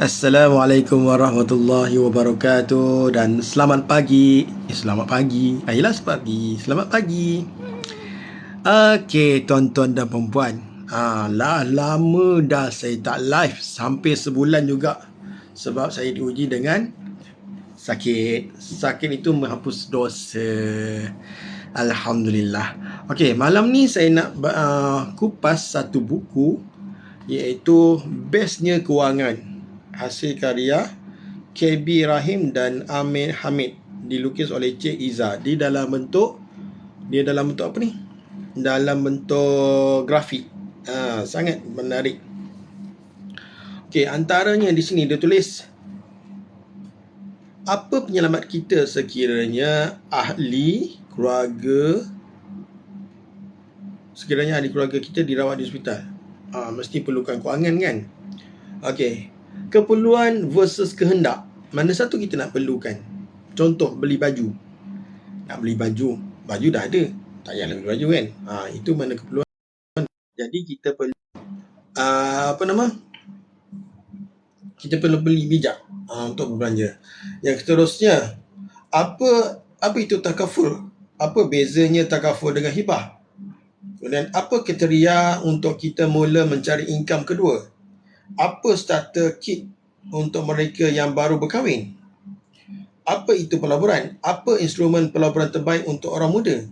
Assalamualaikum warahmatullahi wabarakatuh dan selamat pagi. Selamat pagi. Ayolah pagi. Selamat pagi. Okey, tuan-tuan dan puan-puan. Lama dah saya tak live, sampai sebulan juga. Sebab saya diuji dengan sakit. Sakit itu menghapus dosa. Alhamdulillah. Okey, malam ni saya nak kupas satu buku, iaitu Bestnya Kewangan, hasil karya KB Rahim dan Amir Hamid, dilukis oleh Cik Iza. Dia dalam bentuk apa ni? Dalam bentuk grafik. Sangat menarik. Okey, antaranya di sini dia tulis, apa penyelamat kita sekiranya ahli keluarga kita dirawat di hospital? Mesti perlukan kewangan kan? Okey. Keperluan versus kehendak. Mana satu kita nak perlukan? Contoh, beli baju. Nak beli baju dah ada, tak payah beli baju kan? Itu mana keperluan. Jadi kita perlu kita perlu beli bijak untuk berbelanja. Yang seterusnya, apa itu takaful? Apa bezanya takaful dengan hibah? Kemudian, apa kriteria untuk kita mula mencari income kedua? Apa starter kit untuk mereka yang baru berkahwin? Apa itu pelaburan? Apa instrumen pelaburan terbaik untuk orang muda?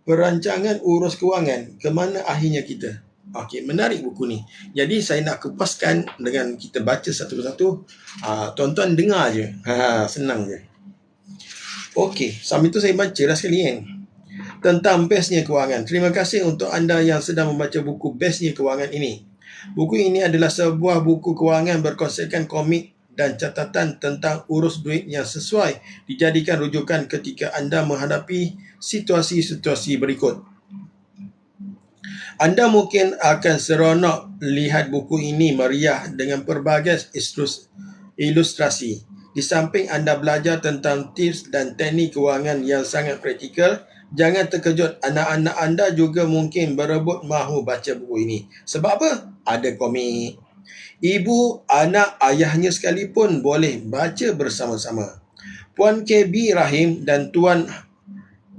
Perancangan urus kewangan, ke mana akhirnya kita? Okey, menarik buku ni. Jadi saya nak kupaskan dengan kita baca satu persatu. Tuan-tuan dengar je. Senang je. Okey, sambil tu saya baca dah sekali kan. Tentang Bestnya Kewangan. Terima kasih untuk anda yang sedang membaca buku Bestnya Kewangan ini. Buku ini adalah sebuah buku kewangan berkonsepkan komik dan catatan tentang urus duit yang sesuai dijadikan rujukan ketika anda menghadapi situasi-situasi berikut. Anda mungkin akan seronok lihat buku ini meriah dengan pelbagai ilustrasi. Di samping anda belajar tentang tips dan teknik kewangan yang sangat praktikal, jangan terkejut, anak-anak anda juga mungkin berebut mahu baca buku ini. Sebab apa? Ada komik. Ibu, anak, ayahnya sekalipun boleh baca bersama-sama. Puan KB Rahim dan Tuan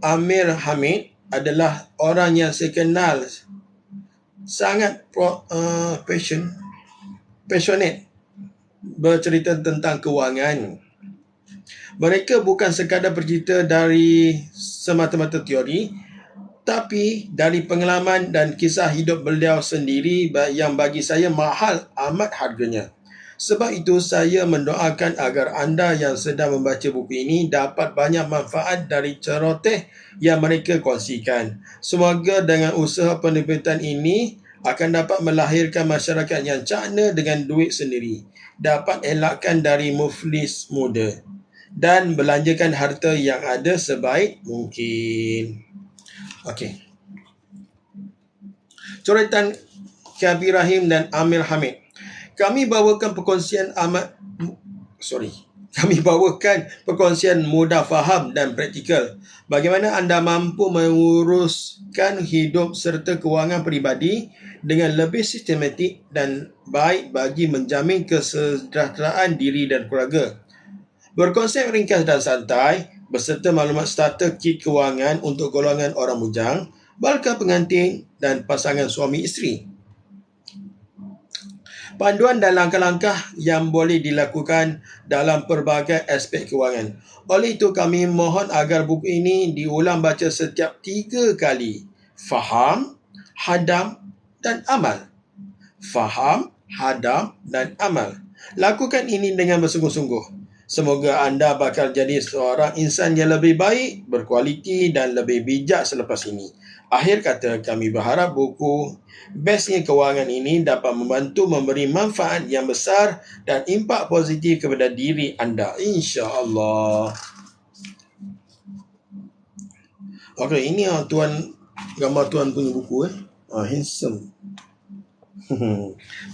Amir Hamid adalah orang yang saya kenal sangat passionate bercerita tentang kewangan. Mereka bukan sekadar bercerita dari semata-mata teori, tapi dari pengalaman dan kisah hidup beliau sendiri yang bagi saya mahal amat harganya. Sebab itu saya mendoakan agar anda yang sedang membaca buku ini dapat banyak manfaat dari celoteh yang mereka kongsikan. Semoga dengan usaha penerbitan ini akan dapat melahirkan masyarakat yang cakna dengan duit sendiri, dapat elakkan dari muflis muda, dan belanjakan harta yang ada sebaik mungkin. Okey. Coretan KB Rahim dan Amir Hamid. Kami bawakan perkongsian mudah faham dan praktikal. Bagaimana anda mampu menguruskan hidup serta kewangan peribadi dengan lebih sistematik dan baik bagi menjamin kesejahteraan diri dan keluarga. Berkonsep ringkas dan santai, beserta maklumat starter kit kewangan untuk golongan orang bujang, bakal pengantin dan pasangan suami isteri. Panduan dan langkah-langkah yang boleh dilakukan dalam pelbagai aspek kewangan. Oleh itu kami mohon agar buku ini diulang baca setiap 3 kali. Faham, hadam dan amal. Faham, hadam dan amal. Lakukan ini dengan bersungguh-sungguh. Semoga anda bakal jadi seorang insan yang lebih baik, berkualiti dan lebih bijak selepas ini. Akhir kata, kami berharap buku Bestnya Kewangan ini dapat membantu memberi manfaat yang besar dan impak positif kepada diri anda, insya-Allah. Okey, ini gambar tuan punya buku handsome.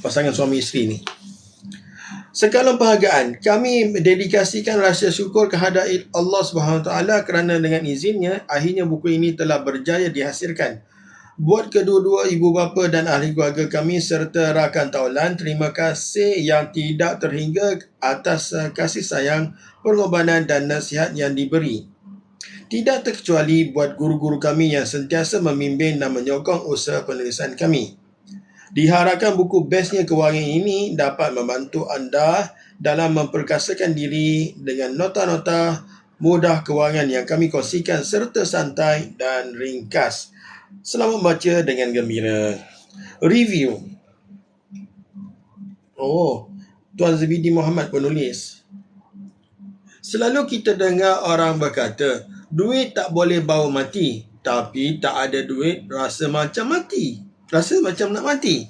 Pasangan suami isteri ni. Sekalian penghargaan, kami dedikasikan rasa syukur kehadrat Allah SWT kerana dengan izinnya, akhirnya buku ini telah berjaya dihasilkan. Buat kedua-dua ibu bapa dan ahli keluarga kami serta rakan taulan, terima kasih yang tidak terhingga atas kasih sayang, pengorbanan dan nasihat yang diberi. Tidak terkecuali buat guru-guru kami yang sentiasa membimbing dan menyokong usaha penulisan kami. Diharapkan buku bestnya kewangan ini dapat membantu anda dalam memperkasakan diri dengan nota-nota mudah kewangan yang kami kongsikan serta santai dan ringkas. Selamat baca dengan gembira. Review. Tuan Zabidi Muhammad penulis. Selalu kita dengar orang berkata, duit tak boleh bawa mati, tapi tak ada duit rasa macam mati. Rasa macam nak mati.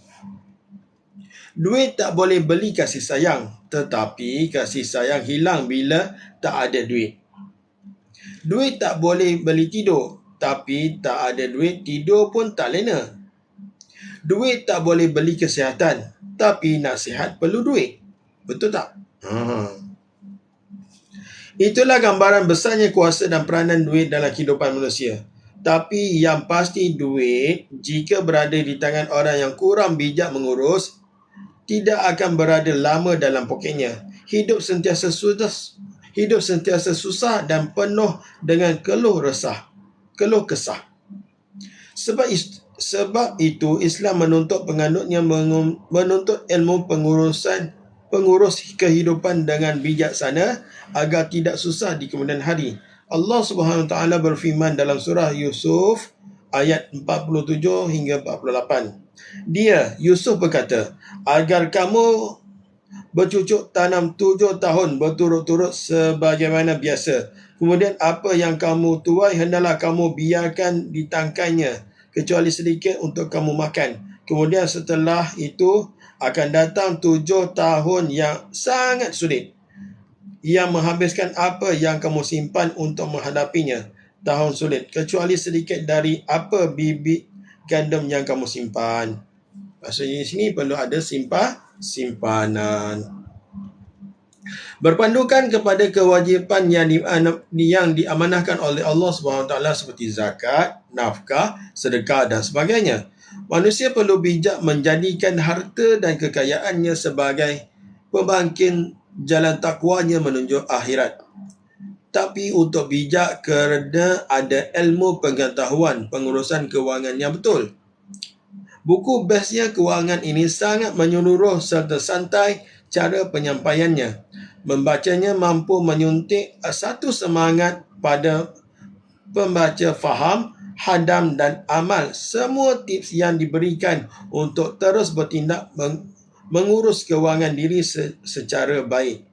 Duit tak boleh beli kasih sayang, tetapi kasih sayang hilang bila tak ada duit. Duit tak boleh beli tidur, tapi tak ada duit tidur pun tak lena. Duit tak boleh beli kesihatan, tapi nak sihat perlu duit. Betul tak? Itulah gambaran besarnya kuasa dan peranan duit dalam kehidupan manusia. Tapi yang pasti duit, jika berada di tangan orang yang kurang bijak mengurus, tidak akan berada lama dalam poketnya. Hidup sentiasa susah dan penuh dengan keluh kesah. Sebab itu Islam menuntut penganutnya menuntut ilmu pengurus kehidupan dengan bijaksana agar tidak susah di kemudian hari. Allah Subhanahu Wa Taala berfirman dalam surah Yusuf ayat 47 hingga 48. Dia, Yusuf berkata, agar kamu bercucuk tanam 7 tahun berturut-turut sebagaimana biasa. Kemudian apa yang kamu tuai hendaklah kamu biarkan ditangkainya, kecuali sedikit untuk kamu makan. Kemudian setelah itu akan datang 7 tahun yang sangat sulit, yang menghabiskan apa yang kamu simpan untuk menghadapinya. Tahun sulit, kecuali sedikit dari apa bibit gandum yang kamu simpan. Maksudnya di sini perlu ada simpanan. Berpandukan kepada kewajipan yang diamanahkan oleh Allah SWT seperti zakat, nafkah, sedekah dan sebagainya. Manusia perlu bijak menjadikan harta dan kekayaannya sebagai pembangkit jalan takwanya menuju akhirat. Tapi untuk bijak kerana ada ilmu pengetahuan pengurusan kewangan yang betul. Buku bestnya kewangan ini sangat menyeluruh serta santai cara penyampaiannya. Membacanya mampu menyuntik satu semangat pada pembaca faham, hadam dan amal semua tips yang diberikan untuk terus bertindak mengurus kewangan diri secara baik.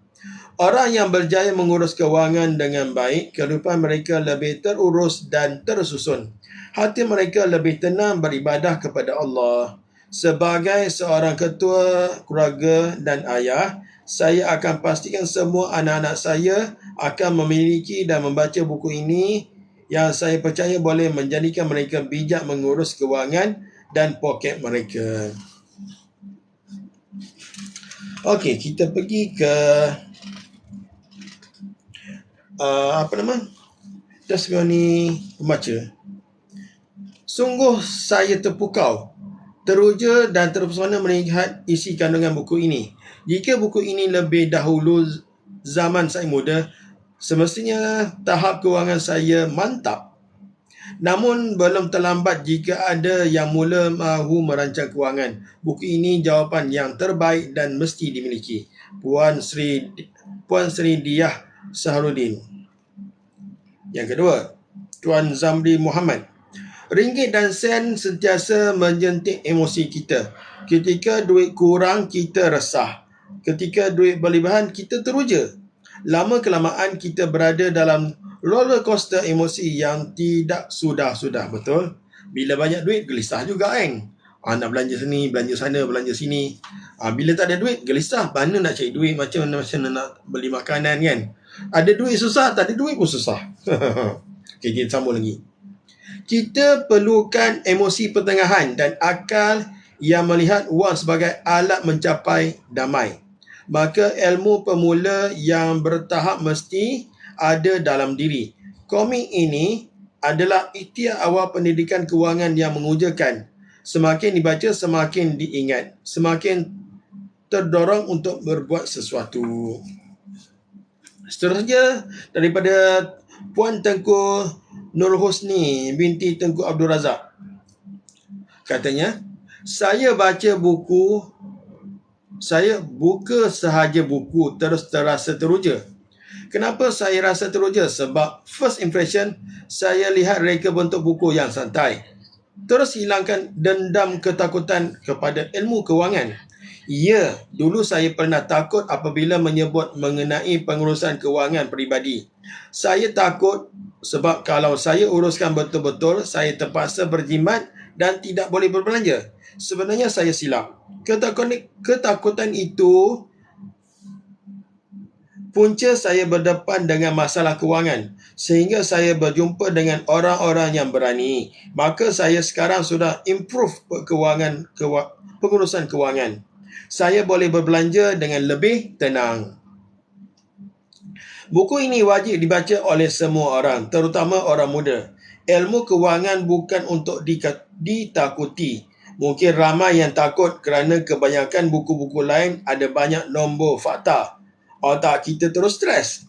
Orang yang berjaya mengurus kewangan dengan baik, kehidupan mereka lebih terurus dan tersusun. Hati mereka lebih tenang beribadah kepada Allah. Sebagai seorang ketua keluarga dan ayah, saya akan pastikan semua anak-anak saya akan memiliki dan membaca buku ini yang saya percaya boleh menjadikan mereka bijak mengurus kewangan dan poket mereka. Okey, kita pergi ke testimoni pembaca. Sungguh saya terpukau, teruja dan terpesona melihat isi kandungan buku ini. Jika buku ini lebih dahulu zaman saya muda, semestinya tahap kewangan saya mantap. Namun belum terlambat jika ada yang mula mahu merancang kewangan. Buku ini jawapan yang terbaik dan mesti dimiliki. Puan Sri Diah Saharudin. Yang kedua, Tuan Zamri Muhammad. Ringgit dan sen sentiasa menjentik emosi kita. Ketika duit kurang, kita resah. Ketika duit berlebihan, kita teruja. Lama kelamaan kita berada dalam roller coaster emosi yang tidak sudah-sudah. Betul? Bila banyak duit, gelisah juga kan? Nak belanja sini, belanja sana, belanja sini. Bila tak ada duit, gelisah. Mana nak cari duit, macam mana nak beli makanan kan? Ada duit susah, tak ada duit pun susah. Okay, kita sambung lagi. Kita perlukan emosi pertengahan dan akal yang melihat wang sebagai alat mencapai damai. Maka ilmu pemula yang bertahap mesti ada dalam diri. Komik ini adalah ikhtiar awal pendidikan kewangan yang mengujakan. Semakin dibaca, semakin diingat. Semakin terdorong untuk berbuat sesuatu. Seterusnya, daripada Puan Tengku Nur Husni binti Tengku Abdul Razak. Katanya, saya buka sahaja buku terus terasa teruja. Kenapa saya rasa teruja? Sebab first impression, saya lihat reka bentuk buku yang santai. Terus hilangkan dendam ketakutan kepada ilmu kewangan. Ya, dulu saya pernah takut apabila menyebut mengenai pengurusan kewangan peribadi. Saya takut sebab kalau saya uruskan betul-betul, saya terpaksa berjimat dan tidak boleh berbelanja. Sebenarnya saya silap. Ketakutan itu punca saya berdepan dengan masalah kewangan sehingga saya berjumpa dengan orang-orang yang berani. Maka saya sekarang sudah improve pengurusan kewangan. Saya boleh berbelanja dengan lebih tenang. Buku ini wajib dibaca oleh semua orang, terutama orang muda. Ilmu kewangan bukan untuk ditakuti. Mungkin ramai yang takut kerana kebanyakan buku-buku lain ada banyak nombor fakta. Otak kita terus stres.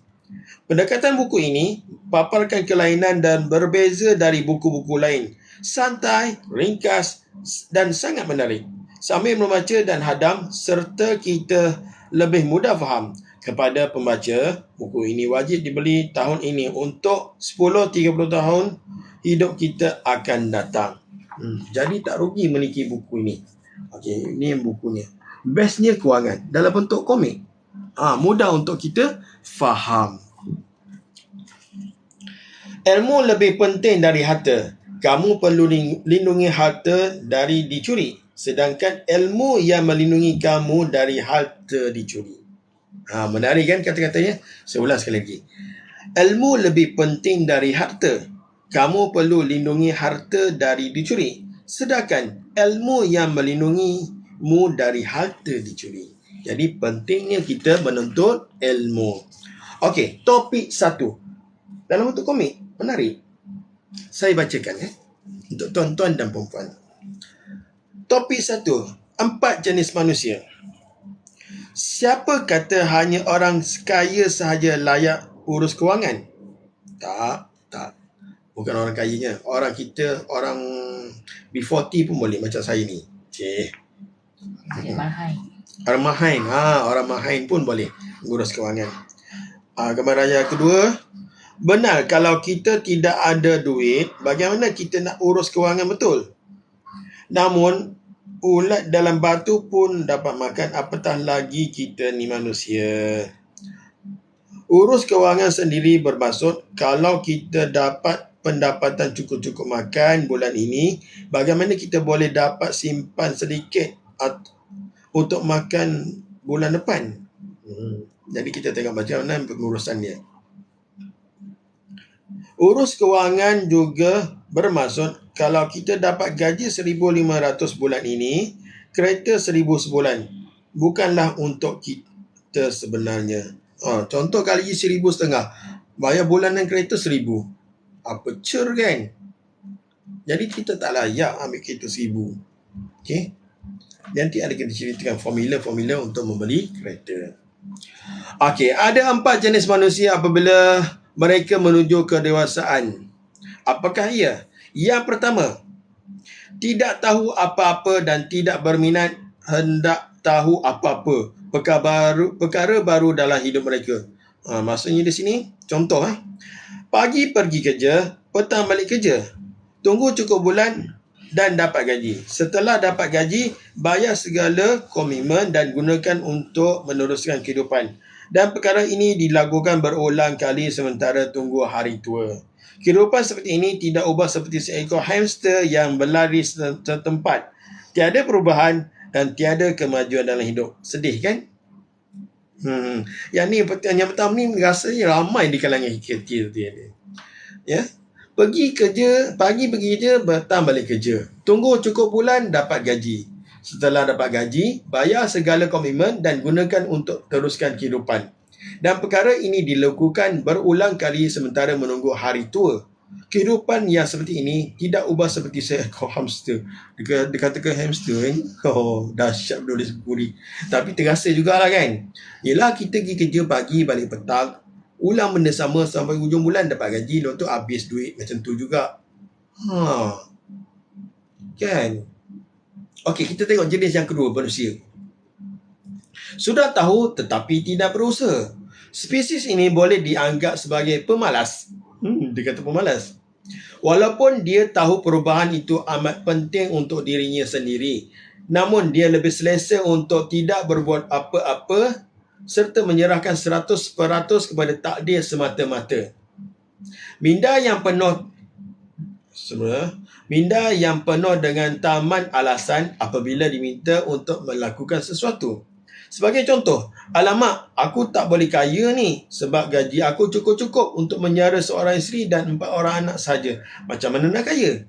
Pendekatan buku ini paparkan kelainan dan berbeza dari buku-buku lain. Santai, ringkas dan sangat menarik. Sambil membaca dan hadam serta kita lebih mudah faham. Kepada pembaca, buku ini wajib dibeli tahun ini untuk 10-30 tahun hidup kita akan datang. Jadi tak rugi memiliki buku ini. Okey, ini bukunya. Bestnya kewangan dalam bentuk komik. Mudah untuk kita faham. Ilmu lebih penting dari harta. Kamu perlu lindungi harta dari dicuri. Sedangkan ilmu yang melindungi kamu dari harta dicuri. Menarik kan kata-katanya? Saya ulang sekali lagi. Ilmu lebih penting dari harta. Kamu perlu lindungi harta dari dicuri. Sedangkan ilmu yang melindungimu dari harta dicuri. Jadi pentingnya kita menuntut ilmu. Okey, topik 1. Dalam bentuk komik. Menarik. Saya bacakan untuk tuan-tuan dan perempuan. Topik 1. 4 jenis manusia. Siapa kata hanya orang kaya sahaja layak urus kewangan? Tak. Bukan orang kayanya. Orang kita, orang B40 pun boleh macam saya ni. Orang mahain. Orang mahain pun boleh urus kewangan. Gambar raya kedua. Benar, kalau kita tidak ada duit, bagaimana kita nak urus kewangan betul? Namun, ulat dalam batu pun dapat makan, apatah lagi kita ni manusia. Urus kewangan sendiri bermaksud, kalau kita dapat pendapatan cukup-cukup makan bulan ini, bagaimana kita boleh dapat simpan sedikit untuk makan bulan depan. Jadi kita tengok macam mana pengurusan dia. Urus kewangan juga bermaksud kalau kita dapat gaji 1,500 bulan ini, kereta 1,000 sebulan. Bukanlah untuk kita sebenarnya. Contoh kali 1,500, bayar bulanan kereta 1,000. Apa cer kan? Jadi kita tak layak ambil kereta 1,000. Okey? Nanti ada kita ceritakan formula-formula untuk membeli kereta. Okey, ada 4 jenis manusia apabila mereka menuju kedewasaan. Apakah ia? Yang pertama, tidak tahu apa-apa dan tidak berminat hendak tahu apa-apa. Perkara baru dalam hidup mereka. Maksudnya di sini, contoh pagi pergi kerja, petang balik kerja. Tunggu cukup bulan dan dapat gaji. Setelah dapat gaji, bayar segala komitmen dan gunakan untuk meneruskan kehidupan. Dan perkara ini dilakukan berulang kali sementara tunggu hari tua. Kehidupan seperti ini tidak ubah seperti seekor hamster yang berlari setempat. Tiada perubahan dan tiada kemajuan dalam hidup. Sedih kan? Yang pertama ni rasanya ramai di kalangan kecil dia. Ya? Pagi kerja, pagi pergi kerja, petang balik kerja. Tunggu cukup bulan dapat gaji. Setelah dapat gaji, bayar segala komitmen dan gunakan untuk teruskan kehidupan. Dan perkara ini dilakukan berulang kali sementara menunggu hari tua. Kehidupan yang seperti ini tidak ubah seperti seekor hamster. Dikatakan hamster dahsyat boleh sepuri. Tapi terasa jugalah kan. Yelah, kita pergi kerja pagi balik petang, ulang benda sama sampai hujung bulan dapat gaji, lepas tu habis duit macam tu juga. Kan? Okey, kita tengok jenis yang kedua, manusia. Sudah tahu tetapi tidak berusaha. Spesies ini boleh dianggap sebagai pemalas. Dia kata pemalas. Walaupun dia tahu perubahan itu amat penting untuk dirinya sendiri, namun dia lebih selesa untuk tidak berbuat apa-apa serta menyerahkan 100% kepada takdir semata-mata. Minda yang penuh dengan taman alasan apabila diminta untuk melakukan sesuatu. Sebagai contoh, alamak, aku tak boleh kaya ni sebab gaji aku cukup-cukup untuk menyara seorang isteri dan 4 orang anak saja. Macam mana nak kaya?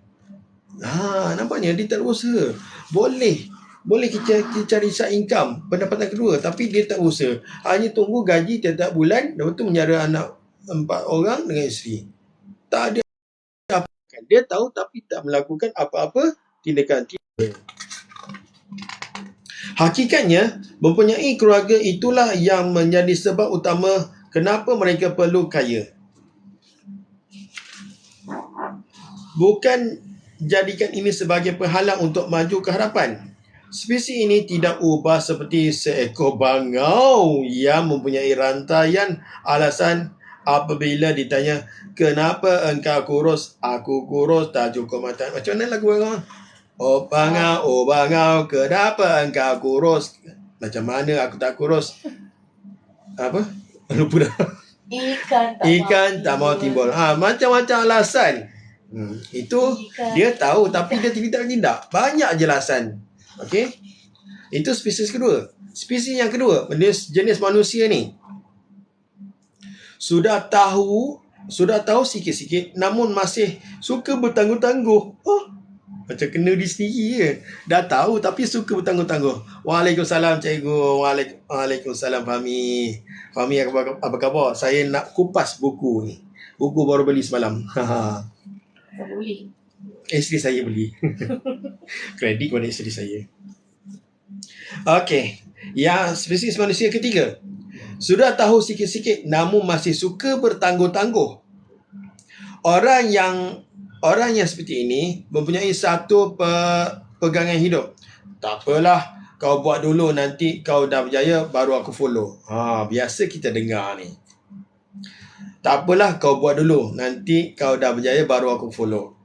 Nampaknya dia tak berusaha. Boleh kita cari side income, pendapatan kedua, tapi dia tak berusaha. Hanya tunggu gaji tiap-tiap bulan, lepas tu menyara anak 4 orang dengan isteri. Tak ada apa. Dia tahu tapi tak melakukan apa-apa tindakan. Hakikatnya, mempunyai keluarga itulah yang menjadi sebab utama kenapa mereka perlu kaya. Bukan jadikan ini sebagai penghalang untuk maju ke hadapan. Spesies ini tidak ubah seperti seekor bangau yang mempunyai rantaian alasan apabila ditanya, kenapa engkau kurus? Aku kurus, tak cukup makan. Macam mana lagu bangau? Oh bangau, kenapa engkau kurus? Macam mana aku tak kurus? Apa? Lupa dah. Ikan tak mau timbul. Macam-macam alasan. Itu dia tahu tapi dia tidak. Banyak jelasan. Okey. Itu spesies kedua. Spesies yang kedua, jenis manusia ni. Sudah tahu sikit-sikit namun masih suka bertangguh-tangguh. Macam kena di sendiri je. Dah tahu tapi suka bertangguh-tangguh. Waalaikumsalam cikgu. Waalaikumsalam Fahmi. Fahmi, apa khabar? Saya nak kupas buku ni. Buku baru beli semalam. Boleh. Isteri saya beli. Kredit kepada isteri saya. Okey. Yang spesies manusia ketiga. Sudah tahu sikit-sikit namun masih suka bertangguh-tangguh. Orang yang seperti ini mempunyai satu pegangan hidup. Tak apalah, kau buat dulu, nanti kau dah berjaya baru aku follow. Biasa kita dengar ni. Tak apalah, kau buat dulu, nanti kau dah berjaya baru aku follow.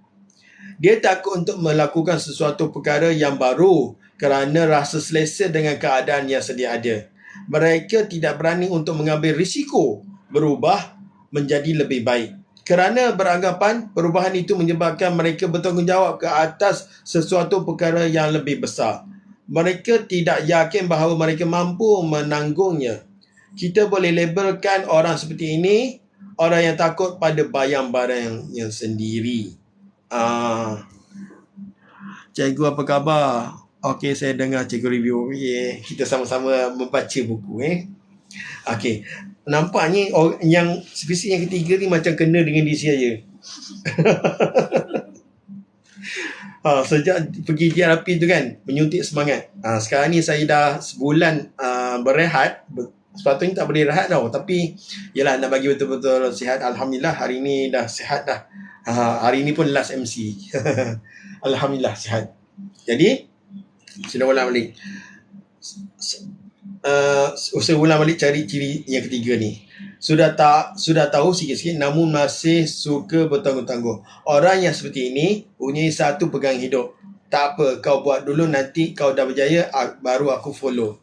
Dia takut untuk melakukan sesuatu perkara yang baru kerana rasa selesa dengan keadaan yang sedia ada. Mereka tidak berani untuk mengambil risiko berubah menjadi lebih baik. Kerana beranggapan perubahan itu menyebabkan mereka bertanggungjawab ke atas sesuatu perkara yang lebih besar. Mereka tidak yakin bahawa mereka mampu menanggungnya. Kita boleh labelkan orang seperti ini orang yang takut pada bayang-bayangnya sendiri. Cikgu, apa khabar? Okey, saya dengar cikgu review. Kita sama-sama membaca buku. Okey. Nampaknya yang spesies yang ketiga ni macam kena dengan diri saya. Sejak pergi terapi tu kan, menyuntik semangat. Sekarang ni saya dah sebulan berehat. Sepatutnya tak boleh rehat tau, tapi yalah, nak bagi betul-betul sihat. Alhamdulillah hari ni dah sihat dah. Hari ni pun last MC. Alhamdulillah sihat. Jadi sudah ulang balik. Saya ulang balik cari ciri yang ketiga ni. Sudah tahu sikit-sikit namun masih suka bertangguh-tangguh. Orang yang seperti ini punya satu pegang hidup. Tak apa, kau buat dulu, nanti kau dah berjaya baru aku follow.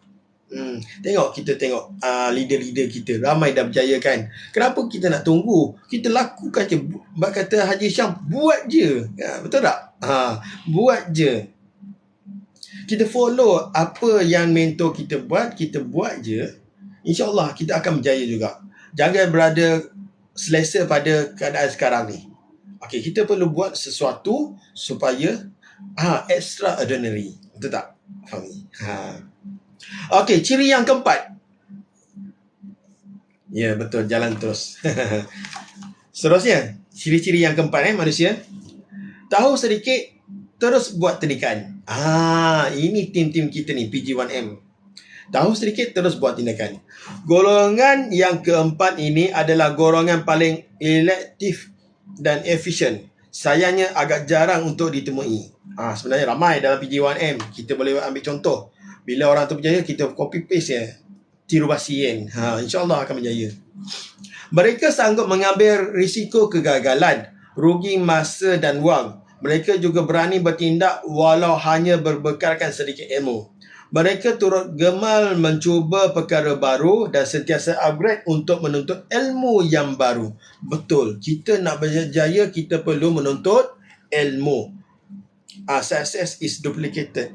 Kita tengok leader-leader kita ramai dah berjaya kan. Kenapa kita nak tunggu? Kita lakukan je. Kata Haji Syam, buat je. Betul tak? Buat je. Kita follow apa yang mentor kita buat, kita buat je. InsyaAllah kita akan berjaya juga. Jangan berada selesa pada keadaan sekarang ni. Okey, kita perlu buat sesuatu supaya extraordinary. Betul tak? Fahmi? Okey, ciri yang keempat. Ya, betul, jalan terus. Seterusnya, ciri-ciri yang keempat manusia. Tahu sedikit, terus buat tindakan. Ini tim-tim kita ni, PG1M. Tahu sedikit, terus buat tindakan. Golongan yang keempat ini adalah golongan paling elektif dan efisien. Sayangnya agak jarang untuk ditemui. Sebenarnya ramai dalam PG1M. Kita boleh ambil contoh. Bila orang tu berjaya, kita copy paste ya. Tiru basi kan. InsyaAllah akan berjaya. Mereka sanggup mengambil risiko kegagalan, rugi masa dan wang. Mereka juga berani bertindak walau hanya berbekalkan sedikit ilmu. Mereka turut gemal mencuba perkara baru dan sentiasa upgrade untuk menuntut ilmu yang baru. Betul, kita nak berjaya, kita perlu menuntut ilmu. Success is duplicated.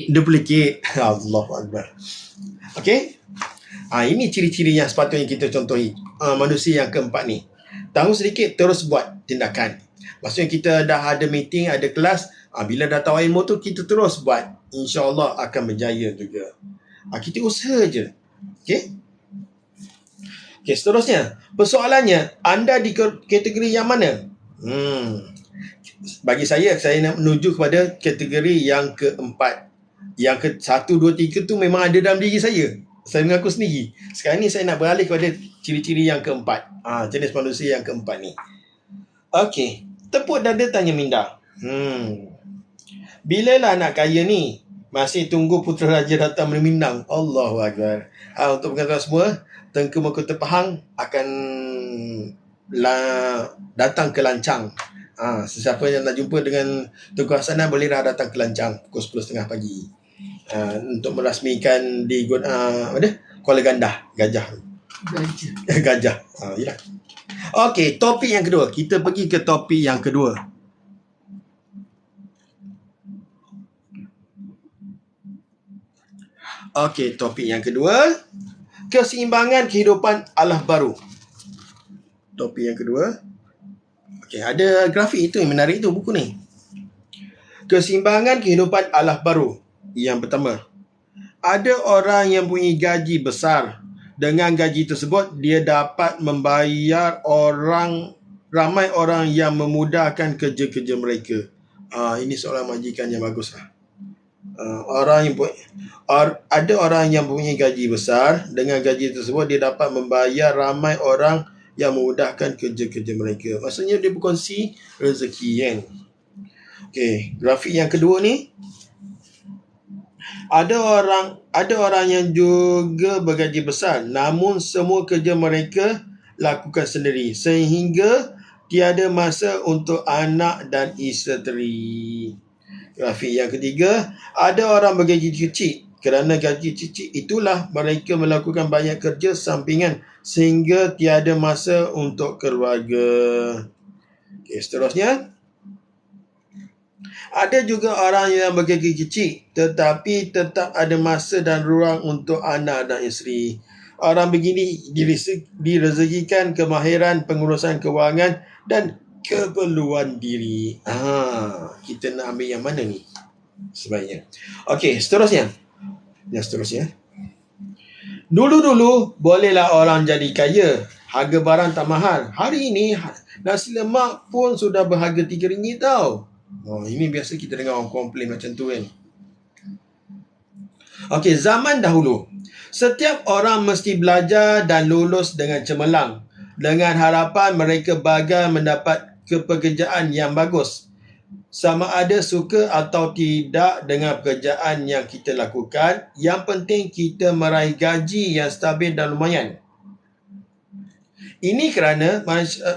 Duplicate. Allahu Akbar. Okay. Ini ciri-ciri yang sepatutnya kita contohi. Manusia yang keempat ni. Tahu sedikit, terus buat tindakan. Maksudnya kita dah ada meeting, ada kelas. Bila dah tahu ilmu tu, kita terus buat. InsyaAllah akan berjaya juga. Kita usaha je. Okay. Seterusnya. Persoalannya, anda di kategori yang mana? Bagi saya nak menuju kepada kategori yang keempat. Yang ke 1, 2, 3 tu memang ada dalam diri saya. Saya mengaku sendiri. Sekarang ni saya nak beralih kepada ciri-ciri yang keempat. Jenis manusia yang keempat ni. Okey. Tepuk dada tanya minda. Bilalah nak kaya ni? Masih tunggu putera raja datang meminang. Allahu Akbar. Untuk penonton semua, Tengku Mahkota Pahang akan datang ke Lancang. Sesiapa yang nak jumpa dengan Tengku Hasanah, bolehlah datang ke Lancang pukul 10.30 pagi. Untuk merasmikan di Kuala Gandah. Gajah. Yalah. Okey, topik yang kedua. Kita pergi ke topik yang kedua. Okey, topik yang kedua. Keseimbangan kehidupan alah baru. Topik yang kedua. Okey, ada grafik itu yang menarik tu buku ni. Keseimbangan kehidupan alah baru. Yang pertama, ada orang yang punya gaji besar. Dengan gaji tersebut, dia dapat membayar ramai orang yang memudahkan kerja-kerja mereka. Ini soalan majikan yang bagus lah. Ada orang yang punya gaji besar. Dengan gaji tersebut, dia dapat membayar ramai orang yang memudahkan kerja-kerja mereka. Maksudnya dia berkongsi rezeki kan. Okey, grafik yang kedua ni. Ada orang yang juga bergaji besar, namun semua kerja mereka lakukan sendiri sehingga tiada masa untuk anak dan isteri. Grafik yang ketiga, ada orang bergaji kecil. Kerana gaji kecil itulah mereka melakukan banyak kerja sampingan sehingga tiada masa untuk keluarga. Seterusnya, ada juga orang yang bergaji kecil tetapi tetap ada masa dan ruang untuk anak dan isteri. Orang begini direzekikan kemahiran pengurusan kewangan dan keperluan diri. Kita nak ambil yang mana ni sebaiknya? Okey, seterusnya. Yang seterusnya. Dulu-dulu bolehlah orang jadi kaya. Harga barang tak mahal. Hari ini nasi lemak pun sudah berharga RM3 tau. Ini biasa kita dengar orang komplain macam tu kan. Okey, zaman dahulu, setiap orang mesti belajar dan lulus dengan cemerlang, dengan harapan mereka bagai mendapat pekerjaan yang bagus. Sama ada suka atau tidak dengan pekerjaan yang kita lakukan, yang penting kita meraih gaji yang stabil dan lumayan. Ini kerana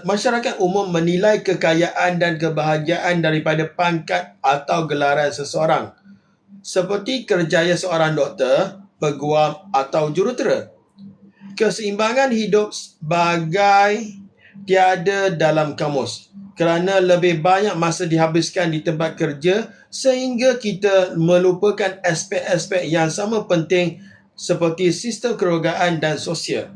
masyarakat umum menilai kekayaan dan kebahagiaan daripada pangkat atau gelaran seseorang, seperti kerjaya seorang doktor, peguam atau jurutera. Keseimbangan hidup bagai tiada dalam kamus, kerana lebih banyak masa dihabiskan di tempat kerja sehingga kita melupakan aspek-aspek yang sama penting seperti sistem kekeluargaan dan sosial.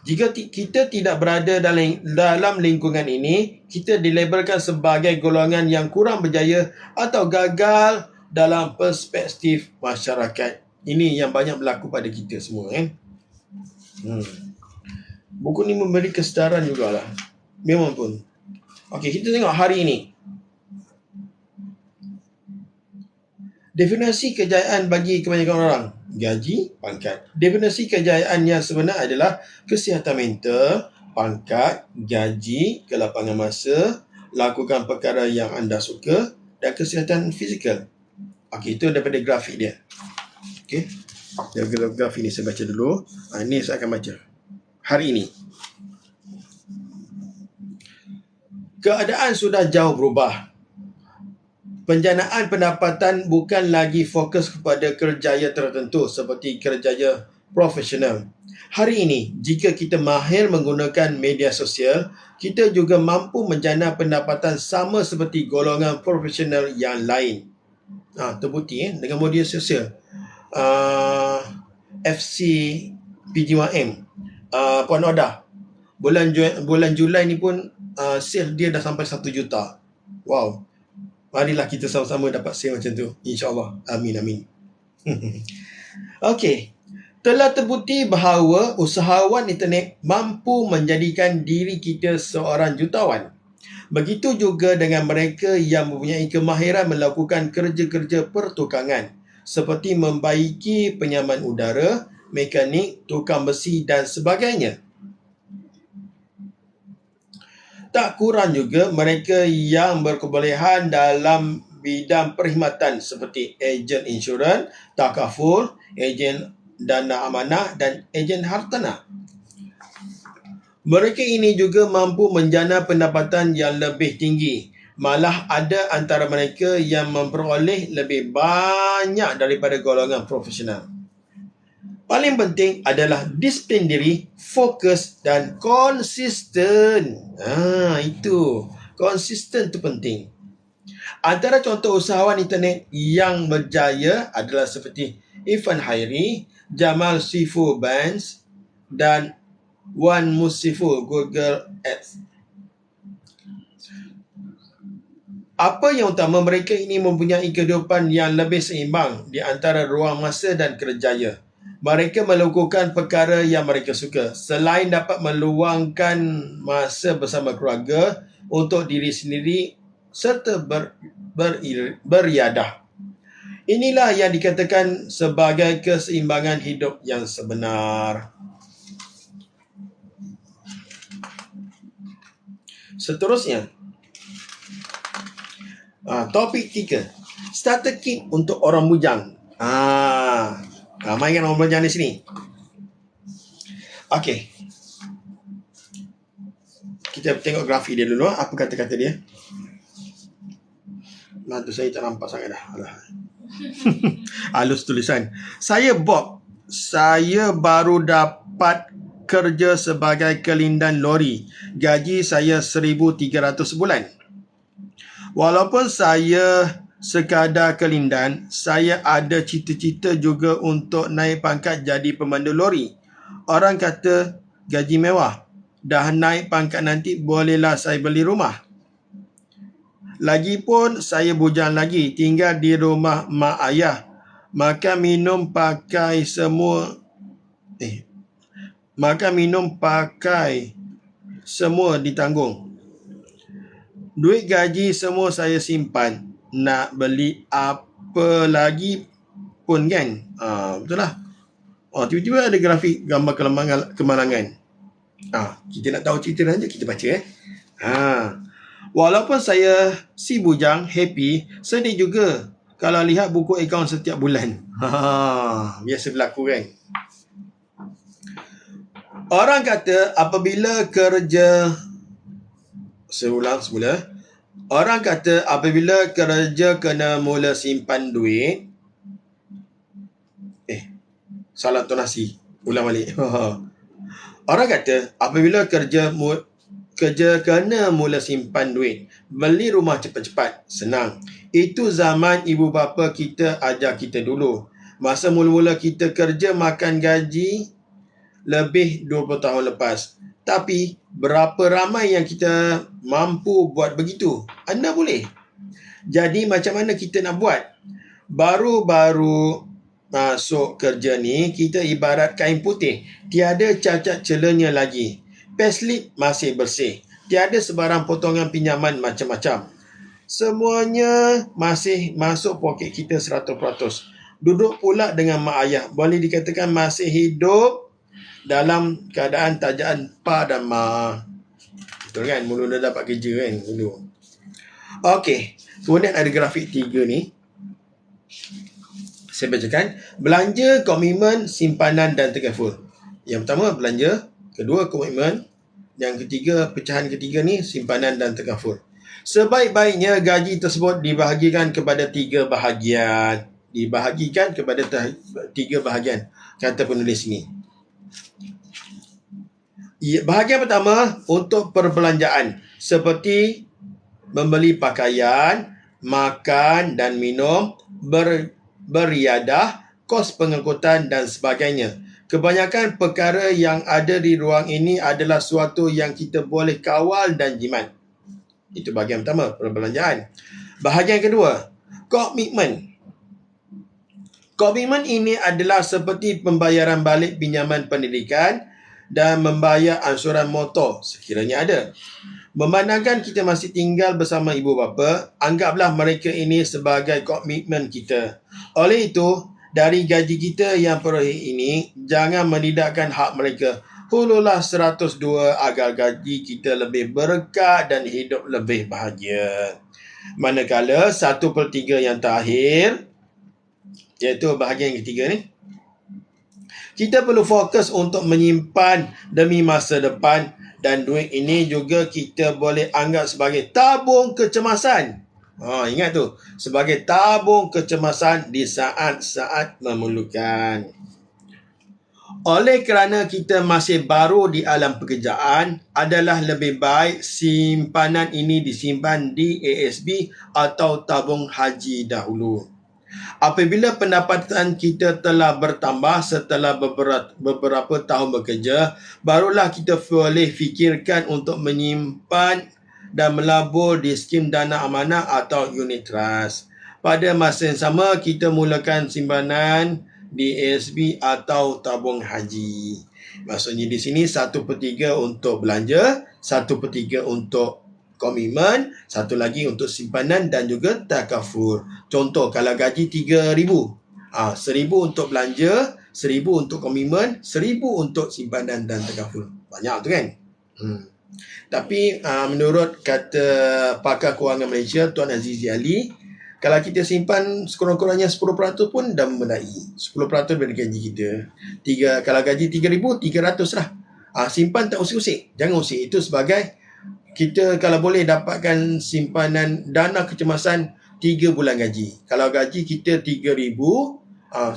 Jika kita tidak berada dalam lingkungan ini, kita dilabelkan sebagai golongan yang kurang berjaya atau gagal dalam perspektif masyarakat. Ini yang banyak berlaku pada kita semua kan. Buku ni memberi kesedaran jugalah. Memang pun. Okey, kita tengok hari ini. Definisi kejayaan bagi kebanyakan orang. Gaji, pangkat. Definisi kejayaan yang sebenar adalah kesihatan mental, pangkat, gaji, kelapangan masa, lakukan perkara yang anda suka dan kesihatan fizikal. Okey, itu daripada grafik dia. Okey. Grafik ni saya baca dulu. Ini saya akan baca. Hari ini. Keadaan sudah jauh berubah. Penjanaan pendapatan bukan lagi fokus kepada kerjaya tertentu seperti kerjaya profesional. Hari ini, jika kita mahir menggunakan media sosial, kita juga mampu menjana pendapatan sama seperti golongan profesional yang lain. Terbukti dengan media sosial. FC PG1M, Puan Oda, bulan Julai ni pun sale dia dah sampai 1 juta. Wow. Marilah kita sama-sama dapat sale macam tu, InsyaAllah. Amin. Okey. Telah terbukti bahawa usahawan internet mampu menjadikan diri kita seorang jutawan. Begitu juga dengan mereka yang mempunyai kemahiran melakukan kerja-kerja pertukangan seperti membaiki penyaman udara, mekanik, tukang besi dan sebagainya. Tak kurang juga mereka yang berkebolehan dalam bidang perkhidmatan seperti ejen insurans, takaful, ejen dana amanah dan ejen hartanah. Mereka ini juga mampu menjana pendapatan yang lebih tinggi. Malah ada antara mereka yang memperoleh lebih banyak daripada golongan profesional. Paling penting adalah disiplin diri, fokus dan konsisten. Itu. Konsisten tu penting. Antara contoh usahawan internet yang berjaya adalah seperti Irfan Hairi, Jamal Sifu Bands dan Wan Musifu Google Ads. Apa yang utama, mereka ini mempunyai kehidupan yang lebih seimbang di antara ruang masa dan kerjaya. Mereka melakukan perkara yang mereka suka selain dapat meluangkan masa bersama keluarga untuk diri sendiri serta beriadah. Inilah yang dikatakan sebagai keseimbangan hidup yang sebenar. Seterusnya, topik 3. Starter kit untuk orang bujang. Ramai kan orang bujang di sini. Okey. Kita tengok grafik dia dulu. Apa kata-kata dia? Tu saya tak nampak sangat dah. Halus tulisan. Saya Bob. Saya baru dapat kerja sebagai kelindan lori. Gaji saya 1,300 sebulan. Walaupun saya sekadar kelindan, saya ada cita-cita juga untuk naik pangkat jadi pemandu lori. Orang kata gaji mewah. Dah naik pangkat nanti bolehlah saya beli rumah. Lagipun saya bujang lagi, tinggal di rumah mak ayah. Makan minum pakai semua ditanggung. Duit gaji semua saya simpan. Nak beli apa lagi pun kan? Betul lah. Tiba-tiba ada grafik gambar kemalangan. Kita nak tahu cerita lanjut, kita baca Walaupun saya si bujang, happy, sedih juga kalau lihat buku akaun setiap bulan. Biasa berlaku kan? Orang kata apabila kerja Orang kata apabila kerja kena mula simpan duit. Salah tonasi. Ulang balik. Orang kata apabila kerja kena mula simpan duit, beli rumah cepat-cepat, senang. Itu zaman ibu bapa kita ajar kita dulu. Masa mula-mula kita kerja makan gaji lebih 20 tahun lepas. Tapi berapa ramai yang kita mampu buat begitu? Anda boleh. Jadi macam mana kita nak buat? Baru-baru masuk kerja ni, kita ibarat kain putih. Tiada cacat celanya lagi. Payslip masih bersih. Tiada sebarang potongan pinjaman macam-macam. Semuanya masih masuk poket kita 100%. Duduk pula dengan mak ayah. Boleh dikatakan masih hidup dalam keadaan tajaan pa dan ma. Betul kan? Mula dah dapat kerja kan dulu. Okey. Kemudian ada grafik 3 ni. Saya bacakan. Belanja, komitmen, simpanan dan takaful. Yang pertama belanja. Kedua komitmen. Yang ketiga, pecahan ketiga ni simpanan dan takaful. Sebaik-baiknya gaji tersebut dibahagikan kepada 3 bahagian. Dibahagikan kepada 3 bahagian. Kata penulis ni. Bahagian pertama untuk perbelanjaan. Seperti membeli pakaian, makan dan minum, beriadah, kos pengangkutan dan sebagainya. Kebanyakan perkara yang ada di ruang ini adalah suatu yang kita boleh kawal dan jimat. Itu bahagian pertama, perbelanjaan. Bahagian kedua, komitmen. Komitmen ini adalah seperti pembayaran balik pinjaman pendidikan dan membayar ansuran motor sekiranya ada. Memandangkan kita masih tinggal bersama ibu bapa, anggaplah mereka ini sebagai komitmen kita. Oleh itu, dari gaji kita yang peroleh ini, jangan menidakkan hak mereka. Hululah 102 agar gaji kita lebih berkat dan hidup lebih bahagia. Manakala 1/3 yang terakhir, iaitu bahagian yang ketiga ni, kita perlu fokus untuk menyimpan demi masa depan. Dan duit ini juga kita boleh anggap sebagai tabung kecemasan. Ingat tu. Sebagai tabung kecemasan di saat-saat memerlukan. Oleh kerana kita masih baru di alam pekerjaan, adalah lebih baik simpanan ini disimpan di ASB atau tabung haji dahulu. Apabila pendapatan kita telah bertambah setelah beberapa tahun bekerja, barulah kita boleh fikirkan untuk menyimpan dan melabur di skim dana amanah atau unit trust. Pada masa yang sama, kita mulakan simpanan di ASB atau tabung haji. Maksudnya di sini 1/3 untuk belanja, 1/3 untuk komitmen, satu lagi untuk simpanan dan juga takaful. Contoh, kalau gaji 3,000, 1,000 untuk belanja, 1,000 untuk komitmen, 1,000 untuk simpanan dan takaful. Banyak tu kan? Tapi menurut kata pakar kewangan Malaysia, Tuan Azizi Ali, kalau kita simpan sekurang-kurangnya 10% pun dah memadai. 10% dari gaji kita. Kalau gaji 3,000, 300 lah. Simpan tak usik-usik. Jangan usik. Itu sebagai kita kalau boleh dapatkan simpanan dana kecemasan 3 bulan gaji. Kalau gaji kita 3,000,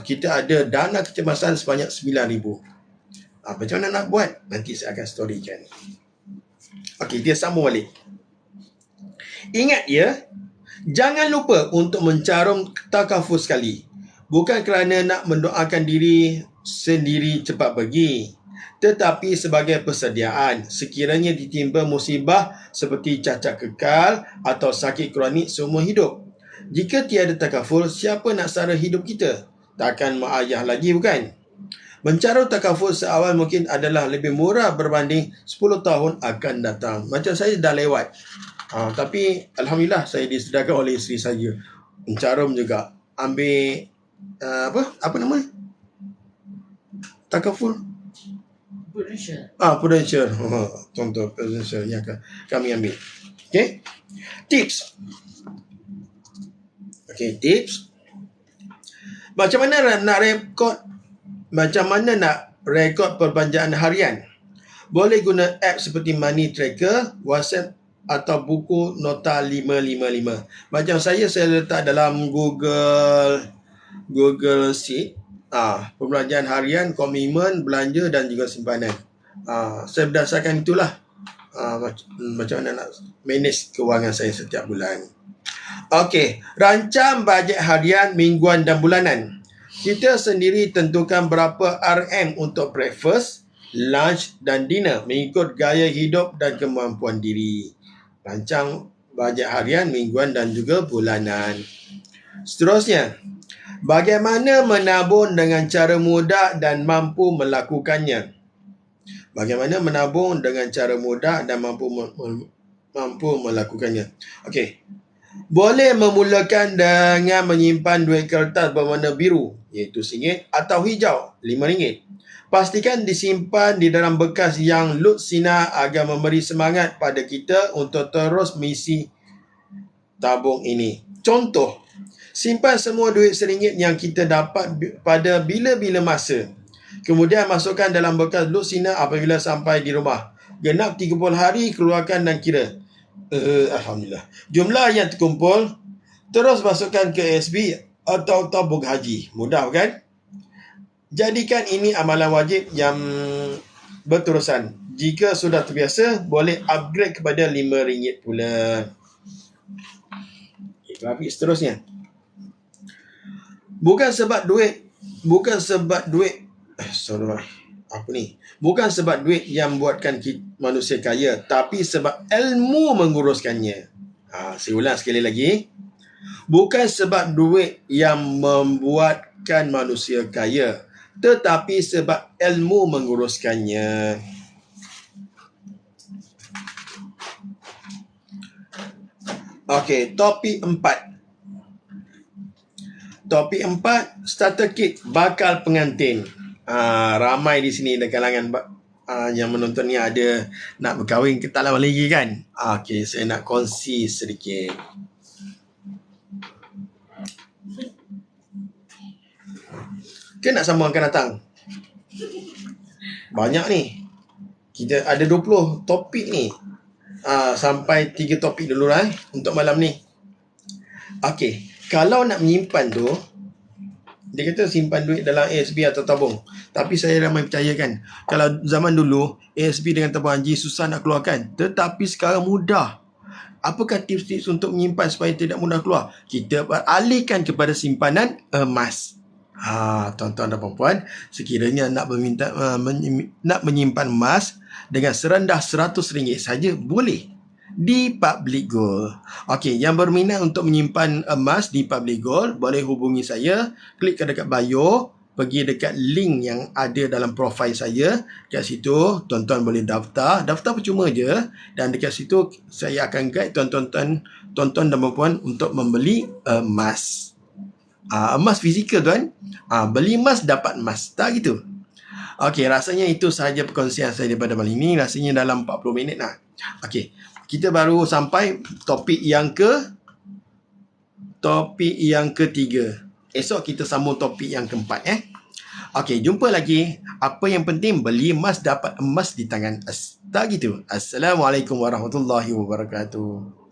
kita ada dana kecemasan sebanyak 9,000. Macam mana nak buat? Nanti saya akan storykan. Okey, dia sambung balik. Ingat ya, jangan lupa untuk mencarum takaful sekali. Bukan kerana nak mendoakan diri sendiri cepat pergi, tetapi sebagai persediaan sekiranya ditimpa musibah seperti cacat kekal atau sakit kronik seumur hidup. Jika tiada takaful, siapa nak sara hidup kita? Takkan mak ayah lagi, bukan? Mencarum takaful seawal mungkin adalah lebih murah berbanding 10 tahun akan datang. Macam saya dah lewat. Tapi Alhamdulillah saya disediakan oleh isteri saya. Mencarum juga. Ambil apa nama? Takaful. Prudential. Contoh Prudential yang kami ambil. Okey. Tips. Tips. Macam mana nak rekod perbelanjaan harian? Boleh guna app seperti Money Tracker, WhatsApp atau buku nota 555. Macam saya letak dalam Google Sheet. Perbelanjaan harian, komitmen, belanja dan juga simpanan. Saya berdasarkan itulah macam mana nak manage kewangan saya setiap bulan. Okey, rancang bajet harian, mingguan dan bulanan. Kita sendiri tentukan berapa RM untuk breakfast, lunch dan dinner mengikut gaya hidup dan kemampuan diri. Rancang bajet harian, mingguan dan juga bulanan. Seterusnya, bagaimana menabung dengan cara mudah dan mampu melakukannya? Bagaimana menabung dengan cara mudah dan mampu melakukannya. Okey. Boleh memulakan dengan menyimpan duit kertas berwarna biru, iaitu RM1 atau hijau, RM5. Pastikan disimpan di dalam bekas yang lut sinar agar memberi semangat pada kita untuk terus mengisi tabung ini. Contoh, simpan semua duit RM1 yang kita dapat pada bila-bila masa. Kemudian masukkan dalam bekas lut sinar apabila sampai di rumah. Genap 30 hari, keluarkan dan kira. Alhamdulillah. Jumlah yang terkumpul, terus masukkan ke ASB atau tabung haji. Mudah kan? Jadikan ini amalan wajib yang berterusan. Jika sudah terbiasa, boleh upgrade kepada RM5 pula. Grafik seterusnya. Bukan sebab duit Bukan sebab duit yang membuatkan manusia kaya, tapi sebab ilmu menguruskannya. Saya ulang sekali lagi. Bukan sebab duit yang membuatkan manusia kaya, tetapi sebab ilmu menguruskannya. Okey, topik 4. Topik 4, starter kit bakal pengantin. Ramai di sini di kalangan yang menonton ni ada nak berkahwin ke tak lama lagi kan? Okey, saya nak kongsi sedikit. Ke nak sambung akan datang? Banyak ni. Kita ada 20 topik ni. Sampai 3 topik dulu lah untuk malam ni. Okey, kalau nak menyimpan tu, dia kata simpan duit dalam ASB atau tabung. Tapi saya ramai percayakan, kalau zaman dulu ASB dengan tabung haji susah nak keluarkan. Tetapi sekarang mudah. Apakah tips-tips untuk menyimpan supaya tidak mudah keluar? Kita beralihkan kepada simpanan emas. Tuan-tuan dan puan-puan, sekiranya nak menyimpan emas dengan serendah RM100 saja boleh di Public Gold. Okey, yang berminat untuk menyimpan emas di Public Gold boleh hubungi saya, klik dekat bio, pergi dekat link yang ada dalam profil saya. Kat situ tuan-tuan boleh daftar percuma je, dan dekat situ saya akan guide tuan-tuan dan puan untuk membeli emas. Emas fizikal tuan. Beli emas dapat emas. Tak gitu. Okey, rasanya itu sahaja perkongsian saya daripada malam ini. Rasanya dalam 40 minit lah. Okey, kita baru sampai topik yang ketiga. Esok kita sambung topik yang keempat. Okey, jumpa lagi. Apa yang penting, beli emas dapat emas di tangan. Tak gitu. Assalamualaikum warahmatullahi wabarakatuh.